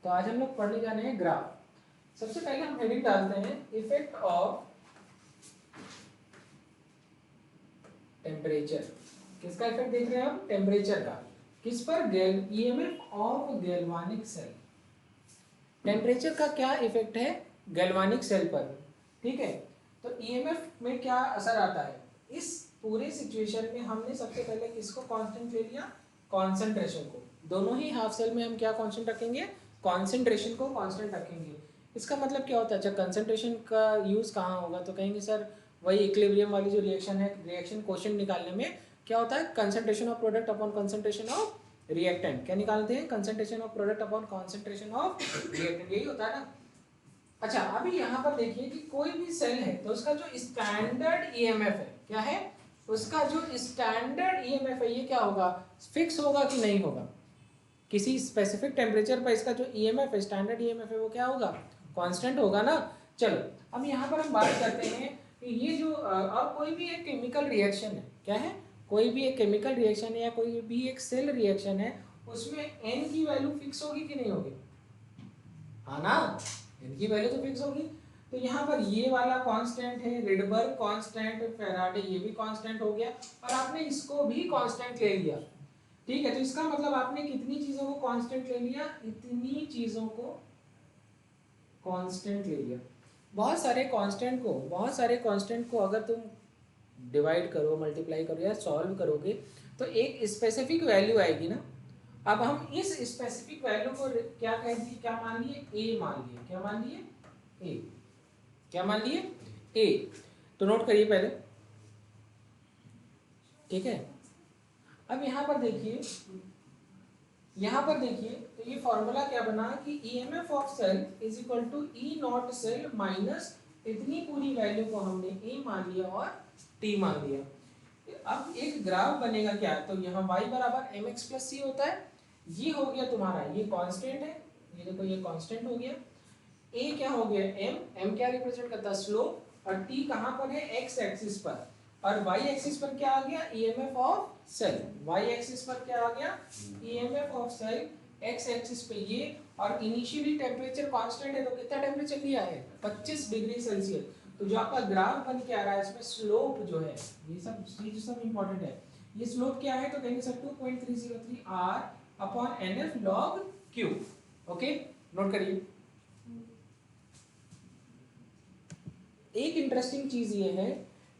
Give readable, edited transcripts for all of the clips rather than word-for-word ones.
तो आज हम लोग पढ़ने जाने हैं ग्राफ। सबसे पहले हम हेडिंग डालते हैं इफेक्ट ऑफ टेम्परेचर। किसका इफेक्ट देख रहे हैं हम? टेम्परेचर का। किस पर? EMF of galvanic cell. Temperature का क्या इफेक्ट है गैल्वानिक सेल पर? ठीक है, तो ईएमएफ में क्या असर आता है? इस पूरे सिचुएशन में हमने सबसे पहले किसको कांस्टेंट ले लिया? कॉन्सेंट्रेशन को। दोनों ही हाफ सेल में हम क्या कांस्टेंट रखेंगे? कॉन्सेंट्रेशन को कांस्टेंट रखेंगे। इसका मतलब क्या होता है? अच्छा, कंसंट्रेशन का यूज कहाँ होगा? तो कहेंगे सर वही इक्विलिब्रियम वाली जो रिएक्शन है, रिएक्शन क्वोशिएंट निकालने में क्या होता है? Concentration of product upon concentration of reactant. क्या निकालते हैं? Concentration of product upon concentration of reactant, यही होता है ना। अच्छा, अभी यहाँ पर देखिए कि कोई भी सेल है तो उसका जो स्टैंडर्ड ईएमएफ है, क्या है? उसका जो स्टैंडर्ड ईएमएफ है ये क्या होगा? फिक्स होगा कि नहीं होगा? किसी स्पेसिफिक टेम्परेचर पर इसका जो ईएमएफ है, स्टैंडर्ड ईएमएफ है, वो क्या होगा? कांस्टेंट होगा ना। चलो अब यहाँ पर हम बात करते हैं कि ये जो और कोई भी एक केमिकल रिएक्शन है, क्या है? कोई भी एक केमिकल रिएक्शन है या कोई भी एक सेल रिएक्शन है, उसमें एन की वैल्यू फिक्स होगी कि नहीं होगी? हाँ ना, एन की वैल्यू तो फिक्स होगी। तो यहाँ पर ये वाला कांस्टेंट है, रिडबर्ग कांस्टेंट, फैराडे ये भी कांस्टेंट हो गया, और आपने इसको भी कांस्टेंट ले लिया। ठीक है, तो इसका मतलब आपने कितनी चीजों को कांस्टेंट ले लिया? इतनी चीजों को कांस्टेंट ले लिया। बहुत सारे कांस्टेंट को अगर तुम डिवाइड करो, मल्टीप्लाई करो या सॉल्व करोगे तो एक स्पेसिफिक वैल्यू आएगी ना। अब हम इस स्पेसिफिक वैल्यू को क्या कह दिए? क्या मान लिए? ए मान लिए। क्या मान लिए? ए। क्या मान लिए? ए। तो नोट करिए पहले, ठीक है। अब यहाँ पर देखिए तो ये फॉर्मूला क्या बना कि EMF of cell is equal to E naught cell minus इतनी पूरी वैल्यू को हमने ए मान लिया और टी मान लिया। अब एक ग्राफ बनेगा क्या? तो यहाँ y बराबर एम एक्स प्लस सी होता है। ये हो गया तुम्हारा, ये कांस्टेंट है, ये देखो ये कांस्टेंट हो गया। ए क्या हो गया? एम क्या रिप्रेजेंट करता है? स्लोप। और टी कहाँ पर है? एक्स एक्सिस पर। और y एक्सिस पर क्या आ गया? EMF of cell. y axis पर क्या आ गया? EMF of cell. x axis पे ये, और इनिशियली टेम्परेचर कांस्टेंट है तो कितना टेम्परेचर लिया है? 25 डिग्री सेल्सियस। तो जो आपका ग्राफ बन के आ रहा है इसमें स्लोप जो है, ये सब इंपॉर्टेंट है। ये स्लोप क्या है? तो कहेंगे sir 2.303 r upon nf log q। Okay, note करिए। एक इंटरेस्टिंग चीज ये है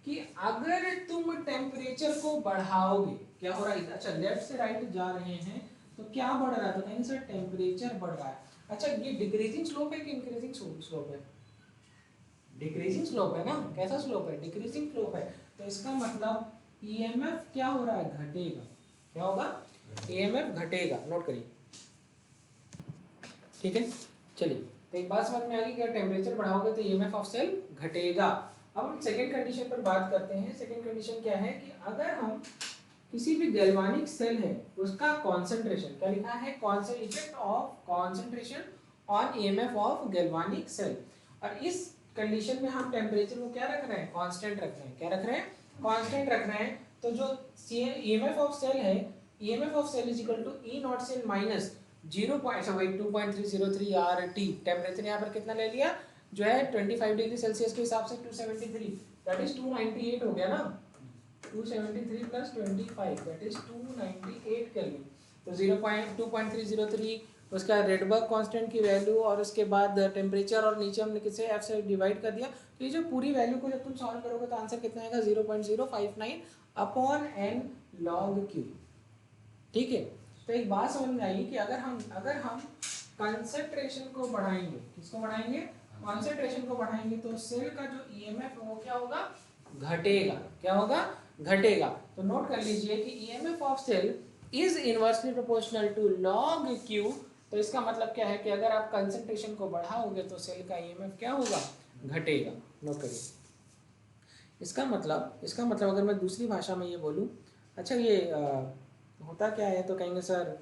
कि अगर तुम टेम्परेचर को बढ़ाओगे, क्या हो रहा है? अच्छा, लेफ्ट से राइट जा रहे हैं तो क्या बढ़ रहा है? तो कहेंगे सर टेम्परेचर बढ़ रहा है। अच्छा, ये डिक्रीजिंग स्लोप है कि इंक्रीजिंग स्लोप है? डिक्रीजिंग स्लोप है ना। कैसा स्लोप है? डिक्रीजिंग स्लोप है। तो इसका मतलब ईएमएफ क्या हो रहा है? घटेगा। क्या होगा? ईएमएफ घटेगा। नोट करिए, ठीक है। चलिए, तो एक बात समझ में आ गई, क्या टेम्परेचर बढ़ाओगे तो ईएमएफ ऑफ सेल घटेगा। अब हम सेकंड कंडीशन पर बात करते हैं। सेकंड कंडीशन क्या है कि अगर हम किसी भी गैल्वानिक सेल है उसका कॉन्सेंट्रेशन, क्या लिखा है? Effect of concentration on EMF of galvanic cell. और इस कंडीशन में हम टेम्परेचर को क्या रख रहे हैं? कांस्टेंट रख रहे हैं। क्या रख रहे हैं? कांस्टेंट रख रहे हैं। तो जो ईएमएफ ऑफ सेल है, EMF of cell is equal to E naught cell minus 2.303 R T. Temperature यहाँ पर कितना ले लिया? जो है 25 डिग्री सेल्सियस के हिसाब से 273, दैट इज 298 हो गया ना। 273 प्लस 25 दैट इज 298 केल्विन। तो 2.303 उसका रेडबर्ग कांस्टेंट की वैल्यू, और उसके बाद टेम्परेचर, और नीचे हमने किसे एफ से डिवाइड कर दिया। तो ये जो पूरी वैल्यू को जब तुम सॉल्व करोगे तो आंसर कितना आएगा? 0.059 अपॉन एन लॉग क्यू। ठीक है, तो एक बात समझ में आई कि अगर हम कंसंट्रेशन को बढ़ाएंगे, किसको बढ़ाएंगे? कंसंट्रेशन को बढ़ाएंगे तो सेल का जो ईएमएफ है वो क्या होगा? घटेगा। क्या होगा? घटेगा। तो नोट कर लीजिए कि EMF of cell is inversely proportional to log Q. तो इसका मतलब क्या है कि अगर आप कंसंट्रेशन को बढ़ाओगे तो सेल का ईएमएफ क्या होगा? घटेगा। नोट करिए। इसका मतलब अगर मैं दूसरी भाषा में ये बोलूँ, अच्छा ये होता क्या है? तो कहेंगे सर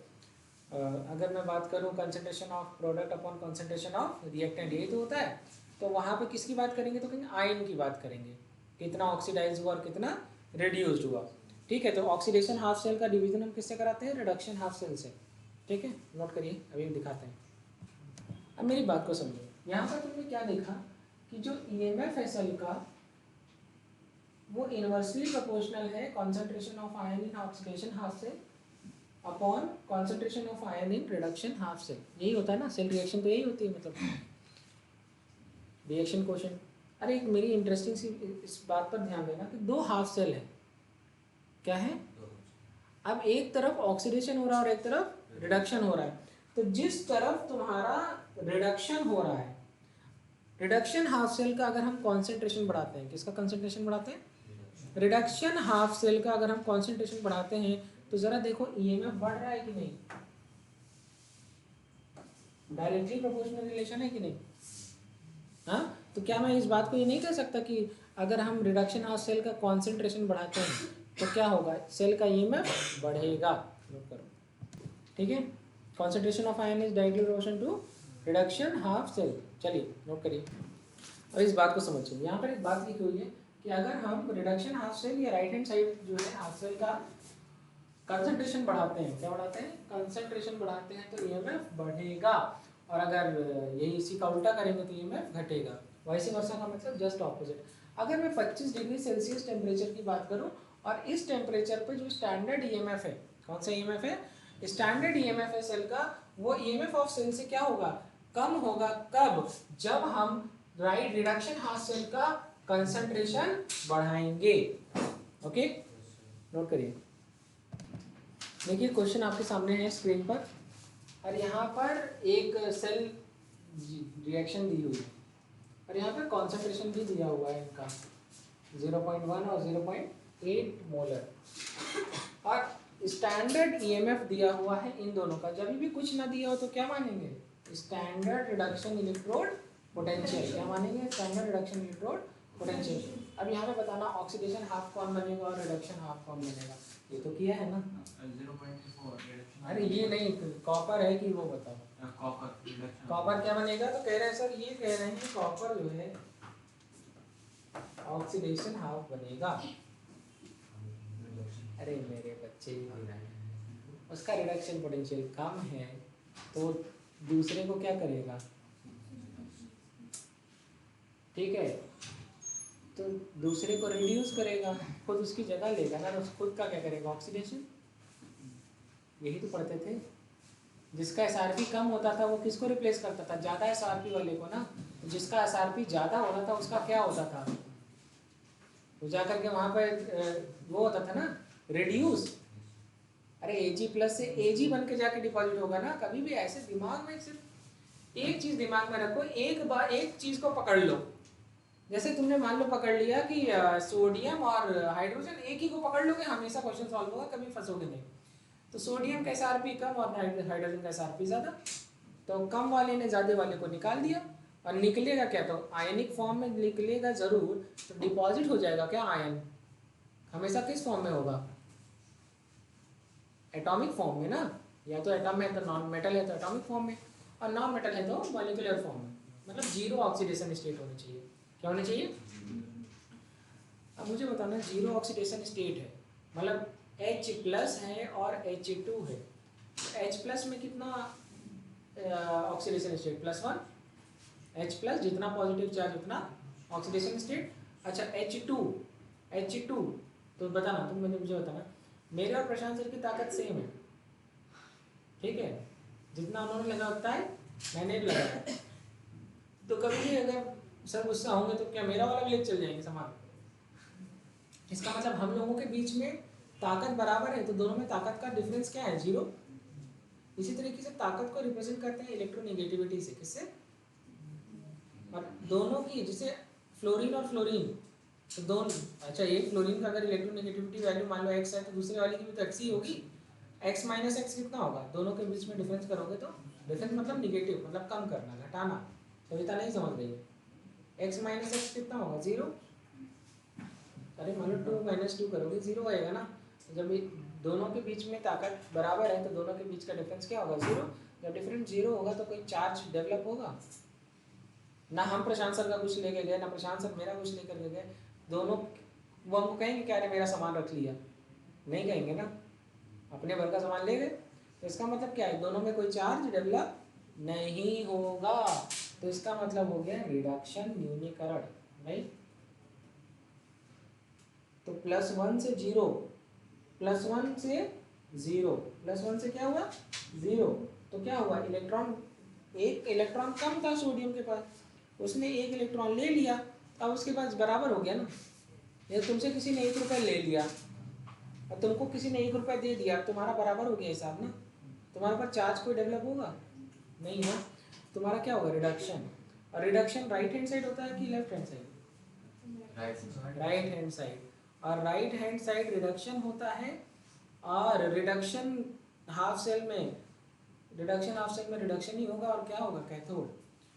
अगर मैं बात करूं concentration of product upon concentration of reactant, यही तो होता है। तो वहाँ पे किसकी बात करेंगे? तो कहेंगे आयन की बात करेंगे, कितना ऑक्सीडाइज हुआ और कितना रिड्यूस्ड हुआ। ठीक है, तो ऑक्सीडेशन हाफ सेल का डिवीजन हम किससे कराते हैं? रिडक्शन हाफ सेल से। ठीक है, नोट करिए, अभी दिखाते हैं। अब मेरी बात को समझो, यहाँ पर तुमने क्या देखा कि जो ईएमएफ है सेल का वो इनवर्सली प्रोपोर्शनल है concentration of ion in oxidation half cell upon concentration of ion in reduction half cell. यही होता है ना, सेल रिएक्शन तो यही होती है, मतलब रिएक्शन क्वोशेंट। अरे एक मेरी इंटरेस्टिंग सी इस बात पर ध्यान देना कि दो हाफ सेल है, क्या है, अब एक तरफ ऑक्सीडेशन हो रहा है और एक तरफ रिडक्शन हो रहा है। तो जिस तरफ तुम्हारा रिडक्शन हो रहा है, रिडक्शन हाफ सेल का अगर हम कॉन्सेंट्रेशन बढ़ाते हैं, किसका कंसंट्रेशन बढ़ाते हैं, रिडक्शन हाफ सेल का अगर हम कॉन्सेंट्रेशन बढ़ाते हैं तो जरा देखो ईएमएफ बढ़ रहा है कि नहीं, डायरेक्टली प्रोपोर्शनल रिलेशन है कि नहीं। हाँ, तो क्या मैं इस बात को ये नहीं कह सकता कि अगर हम रिडक्शन हाफ सेल का कॉन्सेंट्रेशन बढ़ाते हैं तो क्या होगा, सेल का ईएमएफ बढ़ेगा। नोट करो, ठीक है, concentration of ion is directly proportional to reduction half cell. चलिए नोट करिए और इस बात को समझिए। यहाँ पर एक बात लिखी हुई है कि अगर हम रिडक्शन हाफ सेल या राइट हैंड साइड जो है हाफ सेल का कंसंट्रेशन बढ़ाते हैं, क्या बढ़ाते हैं, कंसंट्रेशन बढ़ाते हैं तो ईएमएफ बढ़ेगा, और अगर यही इसी का उल्टा करेंगे तो ईएमएफ घटेगा। वैसे वर्षा का मतलब जस्ट ऑपोजिट। अगर मैं 25 डिग्री सेल्सियस टेम्परेचर की बात करूं और इस टेम्परेचर पे जो स्टैंडर्ड ईएमएफ है, कौन सा ईएमएफ है, स्टैंडर्ड ईएमएफ है सेल का, वो ईएमएफ ऑफ सेल से क्या होगा, कम होगा। कब, जब हम राइट रिडक्शन हाफ सेल का कंसंट्रेशन बढ़ाएंगे। ओके, नोट करिए। देखिए क्वेश्चन आपके सामने है स्क्रीन पर, और यहाँ पर एक सेल रिएक्शन दी हुई है और यहाँ पर कॉन्सेंट्रेशन भी दिया हुआ है इनका 0.1 और 0.8 मोलर, और स्टैंडर्ड ईएमएफ दिया हुआ है इन दोनों का। जब भी कुछ ना दिया हो तो क्या मानेंगे, स्टैंडर्ड रिडक्शन इलेक्ट्रोड पोटेंशियल। क्या मानेंगे, स्टैंडर्ड रिडक्शन इलेक्ट्रोड पोटेंशियल। अब यहाँ पे बताना ऑक्सीडेशन हाफ कौन बनेगा और रिडक्शन हाफ कौन बनेगा, ये तो किया है ना। 0.4 अरे ये नहीं, कॉपर है कि वो बताओ, कॉपर क्या बनेगा, तो कह रहे हैं सर, ये कह रहे हैं कि कॉपर जो है ऑक्सीडेशन हाफ बनेगा। अरे मेरे बच्चे, उसका रिडक्शन पोटेंशियल कम है तो दूसरे को क्या करेगा, ठीक है, तो दूसरे को रिड्यूस करेगा, खुद उसकी जगह लेगा ना, तो खुद का क्या करेगा, ऑक्सीडेशन। यही तो पढ़ते थे, जिसका एसआरपी कम होता था वो किसको रिप्लेस करता था, ज़्यादा एसआरपी वाले को ना। जिसका एसआरपी ज़्यादा होता था उसका क्या होता था, तो जा करके वहाँ पर वो होता था ना, रिड्यूस। अरे Ag प्लस से Ag बन के जाके डिपॉजिट होगा ना। कभी भी ऐसे दिमाग में सिर्फ एक चीज़ दिमाग में रखो, एक बार एक चीज़ को पकड़ लो। जैसे तुमने मान लो पकड़ लिया कि सोडियम और हाइड्रोजन, एक ही को पकड़ लोगे हमेशा क्वेश्चन सॉल्व होगा, कभी फंसोगे नहीं। तो सोडियम का एसआरपी कम और हाइड्रोजन का एसआरपी ज़्यादा, तो कम वाले ने ज़्यादा वाले को निकाल दिया, और निकलेगा क्या, तो आयनिक फॉर्म में निकलेगा ज़रूर, तो डिपॉजिट हो जाएगा क्या, आयन हमेशा किस फॉर्म में होगा, एटॉमिक फॉर्म में ना। या तो एटम है तो नॉन मेटल है तो एटॉमिक फॉर्म में, और नॉन मेटल है तो मॉलिक्यूलर फॉर्म में। मतलब जीरो ऑक्सीडेशन स्टेट होनी चाहिए। क्या होनी चाहिए, अब मुझे बताना, जीरो ऑक्सीडेशन स्टेट है मतलब H प्लस है और H2 है। H प्लस में कितना ऑक्सीडेशन स्टेट, +1। H प्लस जितना पॉजिटिव चार्ज उतना ऑक्सीडेशन स्टेट। अच्छा H2 तो बताना, तुम मुझे बताना, मेरे और प्रशांत सर की ताकत सेम है, ठीक है, जितना उन्होंने लगा होता है मैंने भी लगाया। तो कभी भी अगर सर गुस्सा होंगे तो क्या मेरा वाला भी लेके चल जाएंगे सामान। इसका मतलब हम लोगों के बीच में ताकत बराबर है, तो दोनों में ताकत का डिफरेंस क्या है, 0। इसी तरीके से ताकत को रिप्रेजेंट करते हैं इलेक्ट्रोनेगेटिविटी से, किससे, और दोनों की, जैसे फ्लोरीन और फ्लोरीन, तो दोनों, अच्छा एक फ्लोरीन का अगर इलेक्ट्रोनेगेटिविटी वैल्यू मान लो x है तो दूसरे वाले की भी तो x ही होगी। x माइनस एक्स कितना होगा, दोनों के बीच में डिफरेंस करोगे तो, डिफरेंस मतलब निगेटिव, मतलब कम करना, घटाना। कविता नहीं समझ रही है, x माइनस एक्स कितना होगा, 0। अरे मान लो 2 माइनस 2 करोगे 0 आएगा ना। तो जब दोनों के बीच में ताकत बराबर है तो दोनों के बीच का डिफरेंस क्या होगा, 0। जब डिफरेंस 0 होगा तो कोई चार्ज डेवलप होगा ना। हम प्रशांत सर का कुछ लेके गए ना प्रशांत सर मेरा कुछ लेकर के गए, दोनों वो हमको कहेंगे क्या, अरे मेरा सामान रख लिया, नहीं कहेंगे ना, अपने भर का सामान ले गए। तो इसका मतलब क्या है, दोनों में कोई चार्ज डेवलप नहीं होगा। तो इसका मतलब हो गया रिडक्शन, न्यूनीकरण, राइट। तो +1 से 0, +1 से 0, +1 से क्या हुआ 0, तो क्या हुआ इलेक्ट्रॉन, एक इलेक्ट्रॉन कम था सोडियम के पास, उसने एक इलेक्ट्रॉन ले लिया, अब उसके पास बराबर हो गया ना। ये तुमसे किसी ने 1 रुपया ले लिया और तुमको किसी ने 1 रुपया दे दिया, तुम्हारा बराबर हो गया हिसाब ना। तुम्हारे पास चार्ज कोई डेवलप होगा नहीं ना, तुम्हारा क्या होगा रिडक्शन। और रिडक्शन राइट हैंड साइड होता है कि left hand side? Right hand side. और राइट हैंड साइड रिडक्शन होता है। और रिडक्शन हाफ सेल में, रिडक्शन ही होगा, और क्या होगा कैथोड।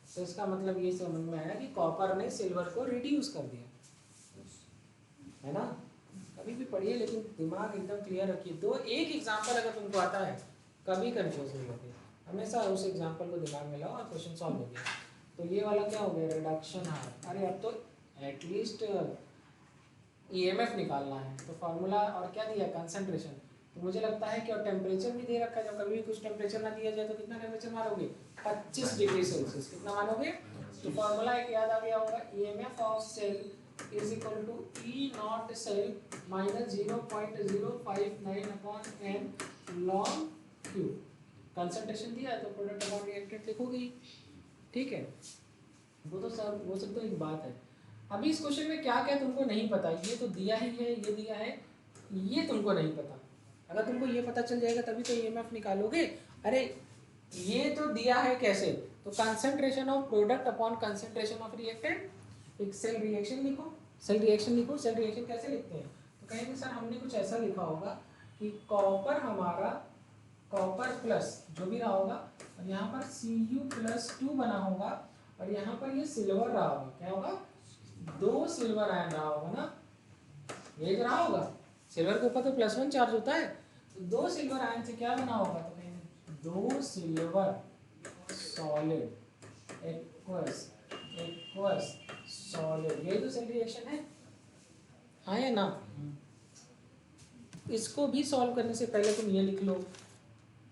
तो इसका मतलब ये समझ में आया कि कॉपर ने सिल्वर को रिड्यूस कर दिया, है ना। कभी भी पढ़िए लेकिन दिमाग एकदम क्लियर रखिए। एक एग्जांपल अगर तुमको आता है कभी कंफ्यूज नहीं होते, हमेशा उस एग्जांपल को दिमाग में लाओ और क्वेश्चन सॉल्व हो गया। तो ये वाला क्या हो गया रिडक्शन हाफ। अरे अब तो एटलीस्ट ईएमएफ निकालना है, तो फार्मूला और क्या दिया कंसंट्रेशन। तो मुझे लगता है कि और टेम्परेचर भी दे रखा है, जब कभी भी कुछ टेम्परेचर ना दिया जाए तो कितना टेम्परेचर मारोगे 25 डिग्री सेल्सियस, कितना मानोगे। तो फार्मूला एक याद आ गया होगा, EMF of cell is equal to E naught cell minus 0.059 upon n log Q. Concentration दिया है तो प्रोडक्ट अपॉन रिएक्टेंट लिखोगे ही, ठीक है। वो सब तो एक बात है। अभी इस क्वेश्चन में क्या क्या तुमको नहीं पता, ये तो दिया ही है, ये दिया है, ये तुमको नहीं पता। अगर तुमको ये पता चल जाएगा तभी तो ईएमएफ निकालोगे। अरे ये तो दिया है कैसे, तो concentration of product upon concentration of reactant. एक सेल रिएक्शन लिखो, सेल रिएक्शन कैसे लिखते हैं, तो कहेंगे सर हमने कुछ ऐसा लिखा होगा कि कॉपर हमारा, कॉपर प्लस जो भी रहा होगा, और यहाँ पर Cu+2 बना होगा, और यहाँ पर ये सिल्वर रहा होगा, क्या होगा 2 सिल्वर आयन रहा होगा ना, ये रहा होगा। सिल्वर के ऊपर तो +1 चार्ज होता है, तो 2 सिल्वर आयन से क्या बना होगा, तो कहेंगे 2 सिल्वर सॉलिड एक्वस सॉलिड। ये तो सेल रिएक्शन है, हाँ या ना। इसको भी सॉल्व करने से पहले तुम ये लिख लो,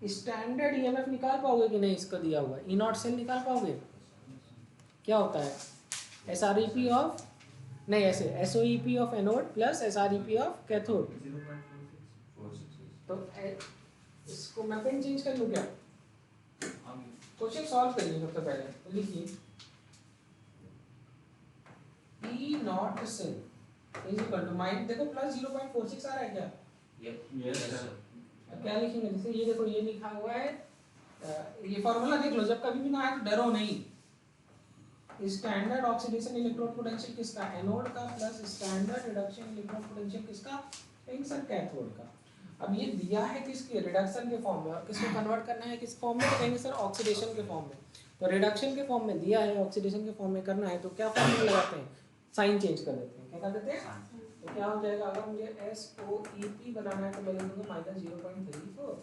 स्टैंडर्ड ईएमएफ निकाल पाओगे कि नहीं, इसका दिया हुआ ई नॉट सेल निकाल पाओगे। क्या होता है SREP ऑफ, नहीं ऐसे SOEP of anode plus SREP of cathode. तो इसको मैं पेन चेंज कर लूँ क्या, क्वेश्चन सॉल्व करिए सबसे पहले। तो लिखिए E naught cell is equal to minus, देखो प्लस 0.46 आ रहा है क्या, यस सर। अब क्या लिखेंगे, जैसे ये देखो ये लिखा हुआ है, ये फॉर्मूला देख लो, जब कभी भी ना आए तो डरो नहीं। स्टैंडर्ड ऑक्सीडेशन इलेक्ट्रोड पोटेंशियल किसका, एनोड का, plus standard reduction electrode potential किसका, सर कैथोड का। अब ये दिया है किसके, रिडक्शन के फॉर्म में, और किसको कन्वर्ट करना है किस फॉर्म में, तो कहेंगे सर ऑक्सीडेशन के फॉर्म में। तो रिडक्शन के फॉर्म में दिया है, ऑक्सीडेशन के फॉर्म में करना है, तो क्या फॉर्मूला लगाते हैं, साइन चेंज कर देते हैं, क्या कर देते हैं। तो क्या हो जाएगा, अगर मुझे SOEP बनाना है तो मैं लिख दूंगा -0.34,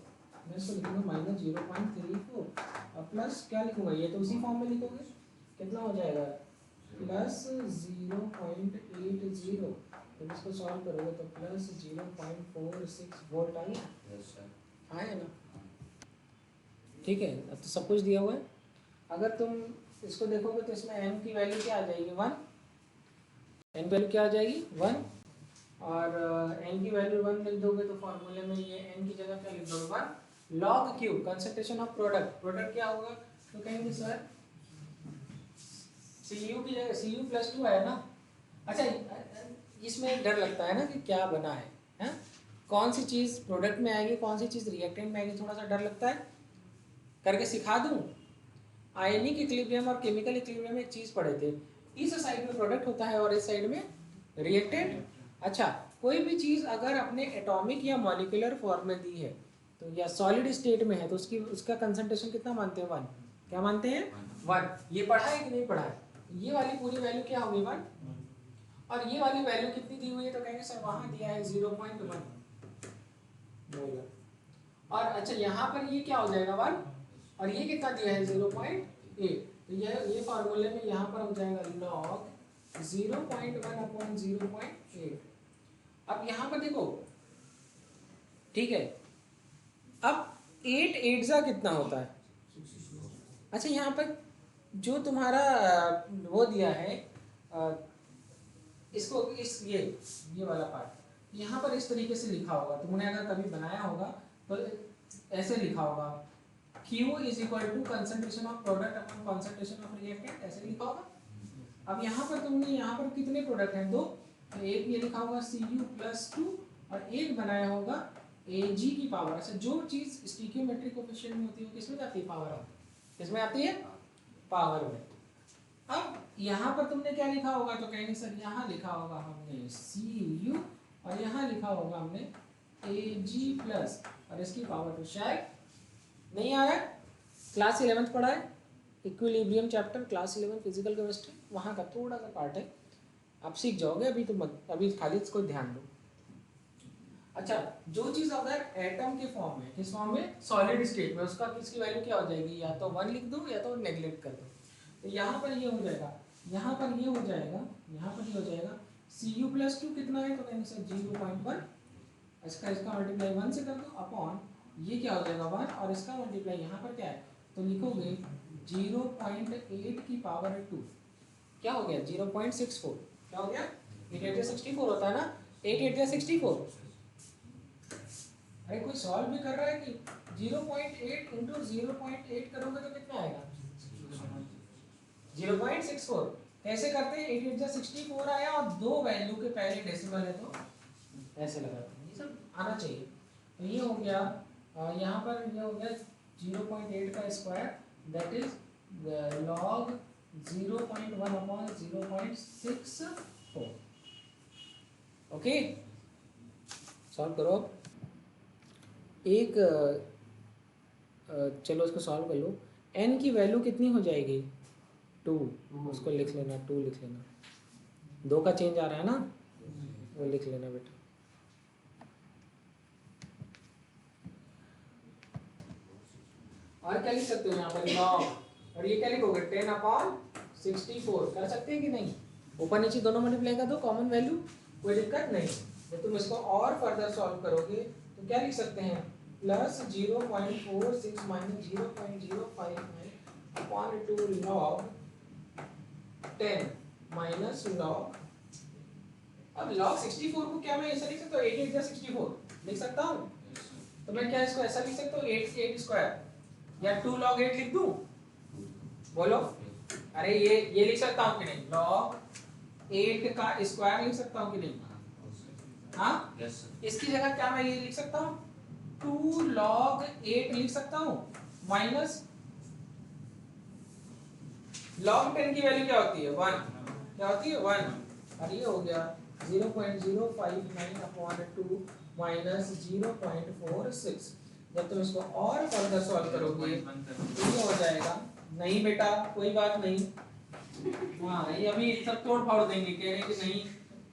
मैं इसको लिखूंगा -0.34, और प्लस क्या लिखूंगा, ये तो उसी फॉर्म में लिखोगे, कितना हो जाएगा +0.80। तो इसको सॉल्व करोगे तो +0.46 वोल्ट आ गया, यस सर। आया ना, ठीक है। अब तो सब कुछ दिया हुआ है। अगर तुम इसको देखोगे तो इसमें n की वैल्यू क्या आ जाएगी 1, n वैल्यू क्या आ जाएगी 1, और n की वैल्यू 1 लिख दोगे तो फॉर्मूले में ये n की जगह क्या लिख दोगे 1 log Q, concentration of product क्या होगा, तो कहेंगे सर Cu की जगह Cu+2 आया ना। अच्छा इसमें डर लगता है ना कि क्या बना है, हैं? कौन सी चीज़ प्रोडक्ट में आएगी, कौन सी चीज़ रिएक्टेंट में आएगी, थोड़ा सा डर लगता है। करके सिखा दूं, आयनिक इक्विलिब्रियम और केमिकल इक्विलिब्रियम में एक चीज़ पढ़े थे, इस साइड में प्रोडक्ट होता है और इस साइड में रिएक्टेंट। अच्छा कोई भी चीज़ अगर अपने एटॉमिक या मॉलिक्यूलर फॉर्म में दी है तो या सॉलिड स्टेट में है तो उसका कंसंट्रेशन कितना मानते हैं 1, क्या मानते हैं 1। ये पढ़ा है कि नहीं पढ़ा है, ये वाली पूरी वैल्यू क्या होगी 1, और ये वाली वैल्यू कितनी दी हुई है, तो कहेंगे सर वहाँ दिया है 0.1 मोलर, और अच्छा यहाँ पर ये क्या हो जाएगा 1, और ये कितना दिया है 0.8, तो ये फार्मूले में यहाँ पर हो जाएगा log 0.1 अपॉन 0.8। अब यहाँ पर देखो, ठीक है, अब 8 8 कितना होता है अच्छा यहाँ पर जो तुम्हारा वो दिया है इसको ये वाला पार्ट यहाँ पर इस तरीके से लिखा होगा, तुमने अगर कभी बनाया होगा तो ऐसे लिखा होगा Q is equal to concentration of product upon concentration of reactant, ऐसे लिखा होगा। अब यहाँ पर तुमने यहाँ पर कितने प्रोडक्ट हैं? 2, तो एक ये लिखा होगा Cu+2 और एक बनाया होगा Ag की पावर। अच्छा, जो चीज़ स्टिकियोमेट्रिक कोएफिशिएंट में होती है किसमें जाती है? पावर में। किसमें आती है? पावर में। अब यहाँ पर तुमने क्या लिखा होगा? तो कहेंगे सर यहाँ लिखा होगा हमने Cu और यहाँ लिखा होगा हमने Ag प्लस और इसकी पावर तो शायद नहीं आ रहा है। क्लास 11th पढ़ा है, equilibrium chapter class 11 physical chemistry, वहाँ का थोड़ा सा पार्ट है, आप सीख जाओगे। अभी तो मत, अभी खाली इसको ध्यान दो। अच्छा, जो चीज़ अगर एटम के फॉर्म में, किस फॉर्म में? सॉलिड स्टेट में, उसका किसकी वैल्यू क्या हो जाएगी? या तो 1 लिख दो या तो नेग्लेक्ट कर दो। तो यहाँ पर ये हो जाएगा, यहाँ पर ये हो जाएगा, यहाँ पर ये हो जाएगा Cu+2 कितना है? तो कहेंगे सर 0.1, इसका मल्टीप्लाई 1 से कर दो अपॉन ये क्या हो जाएगा 1 और इसका मल्टीप्लाई यहाँ पर क्या है? तो लिखोगे 0.8 की पावर 2, क्या हो गया? 0.64। क्या हो गया? 8 8 64 होता है ना, 8 8 64। अरे कोई सॉल्व भी कर रहा है कि 0.8 इंटू 0.8 करोगे तो कितना आएगा? 0.64। कैसे करते हैं? 8 8 64 आया और 2 वैल्यू के पहले डेसिमल है तो ऐसे लगाते हैं। ये सब आना चाहिए। तो ये हो गया, यहाँ पर ये हो गया 0.8 का square, that is log 0.1 upon 0.64। Okay, solve करो। एक चलो इसको सॉल्व कर लो। n की वैल्यू कितनी हो जाएगी? 2, उसको लिख लेना, 2 लिख लेना। 2 का चेंज आ रहा है ना, वो लिख लेना बेटा। और क्या लिख सकते हो यहाँ पर? लॉग, और ये क्या लिखोगे? 10 अपॉन 64। कर सकते हैं कि नहीं? ऊपर नीचे दोनों मल्टीप्लाई कर दो, कॉमन वैल्यू, कोई दिक्कत नहीं। जब तुम इसको और फर्दर सॉल्व करोगे तो क्या लिख सकते हैं? Plus 0.46 minus 0.059 upon 2 log 10 minus log, अब लॉग 64 को क्या मैं ऐसा लिख सकता हूँ? 8 8 64 लिख सकता हूँ। तो मैं क्या इसको ऐसा लिख सकता हूँ? 8 स्क्वायर या 2 log 8 लिख दूं? बोलो। अरे ये लिख सकता हूँ कि नहीं? log 8 का स्क्वायर लिख सकता हूँ कि नहीं? हाँ, इसकी जगह क्या मैं ये लिख सकता हूँ? 2 log 8 लिख सकता हूँ माइनस log 10 की वैल्यू क्या होती है? 1। क्या होती है? 1। और ये हो गया 0.059 अपॉन 2 माइनस 0.46। जब तुम इसको और फर्दर सॉल्व करोगे तो ये हो जाएगा। नहीं बेटा, कोई बात नहीं। हाँ, ये अभी सब तोड़ फाड़ देंगे, कह रहे हैं कि नहीं,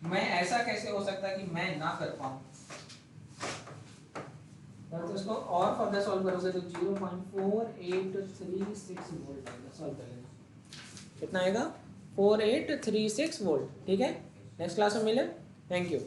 मैं ऐसा कैसे हो सकता है कि मैं ना कर पाऊँ। तो इसको और फर्दर सॉल्व करोगे तो 0.4836 वोल्ट आएगा। सॉल्व कर लेना, कितना आएगा? 4836 वोल्ट। ठीक है, नेक्स्ट क्लास में मिले। Thank you.